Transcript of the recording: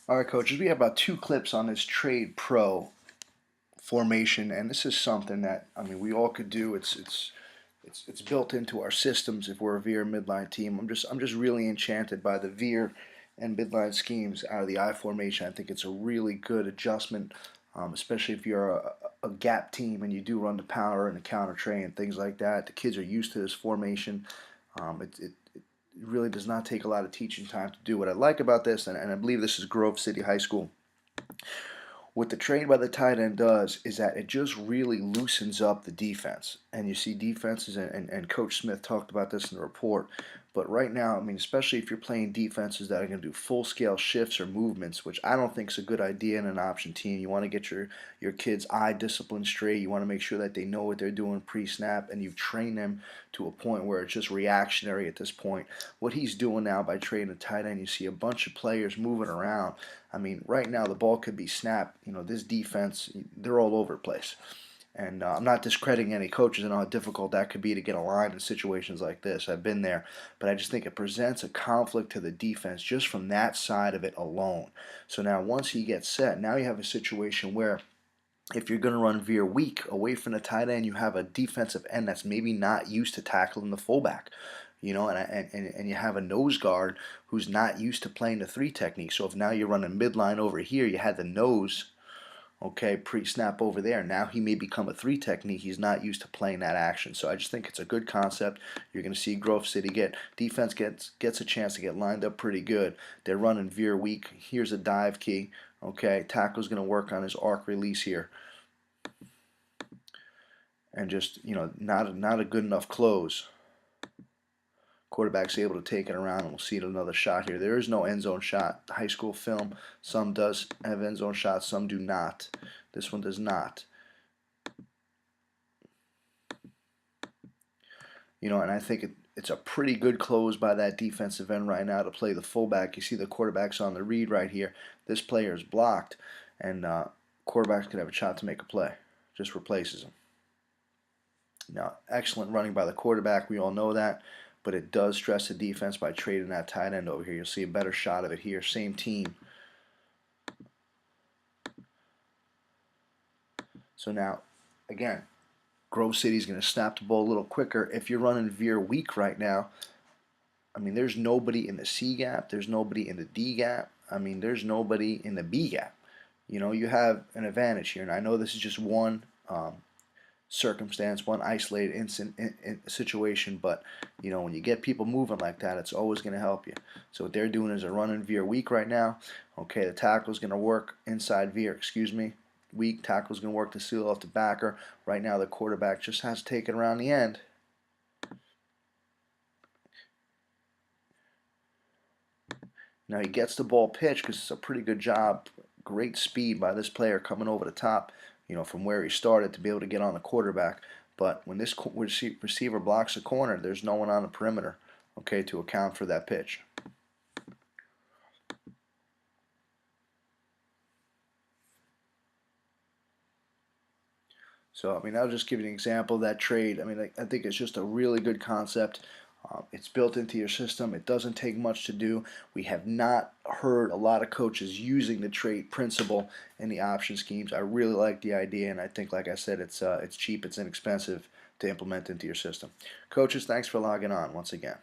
All right, coaches, we have about two clips on this trade pro formation, and this is something that we all could do. It's built into our systems if we're a veer midline team. I'm just really enchanted by the veer and midline schemes out of the I formation. I think it's a really good adjustment, especially if you're a gap team and you do run the power and the counter trey and things like that. The kids are used to this formation. It really does not take a lot of teaching time to do. What I like about this, and I believe this is Grove City High School, what the trade by the tight end does is that it just really loosens up the defense. And you see defenses, and Coach Smith talked about this in the report. But right now, especially if you're playing defenses that are going to do full scale shifts or movements, which I don't think is a good idea in an option team. You want to get your kids' eye discipline straight. You want to make sure that they know what they're doing pre snap, and you've trained them to a point where it's just reactionary at this point. What he's doing now by trading a tight end, you see a bunch of players moving around. Right now the ball could be snapped. This defense, they're all over the place. And I'm not discrediting any coaches and how difficult that could be to get a line in situations like this. I've been there. But I just think it presents a conflict to the defense just from that side of it alone. So now once he gets set, now you have a situation where if you're going to run veer weak away from the tight end, you have a defensive end that's maybe not used to tackling the fullback. And you have a nose guard who's not used to playing the three technique. So if now you're running midline over here, you had the nose, okay, pre-snap over there. Now he may become a three technique. He's not used to playing that action. So I just think it's a good concept. You're going to see Grove City defense gets a chance to get lined up pretty good. They're running veer weak. Here's a dive key. Okay, tackle's going to work on his arc release here, and just not a good enough close. Quarterback's able to take it around, and we'll see another shot here. There is no end zone shot. High school film, some does have end zone shots, some do not. This one does not. And I think it's a pretty good close by that defensive end right now to play the fullback. You see the quarterback's on the read right here. This player is blocked, and quarterbacks could have a shot to make a play. Just replaces him. Now, excellent running by the quarterback. We all know that. But it does stress the defense by trading that tight end over here. You'll see a better shot of it here. Same team. So now, again, Grove City's going to snap the ball a little quicker. If you're running veer weak right now, there's nobody in the C gap. There's nobody in the D gap. There's nobody in the B gap. You have an advantage here. And I know this is just one circumstance, one isolated situation, but when you get people moving like that, it's always going to help you. So what they're doing is they're running veer weak right now. Okay, the tackle's going to work inside veer, weak. Tackle's going to work to seal off the backer. Right now the quarterback just has to take it around the end. Now he gets the ball pitched because it's a pretty good job. Great speed by this player coming over the top, from where he started to be able to get on the quarterback. But when this receiver blocks a corner, there's no one on the perimeter, okay, to account for that pitch. So, I'll just give you an example of that trade. I think it's just a really good concept. It's built into your system. It doesn't take much to do. We have not heard a lot of coaches using the trade principle in the option schemes. I really like the idea, and I think, like I said, it's cheap, it's inexpensive to implement into your system. Coaches, thanks for logging on once again.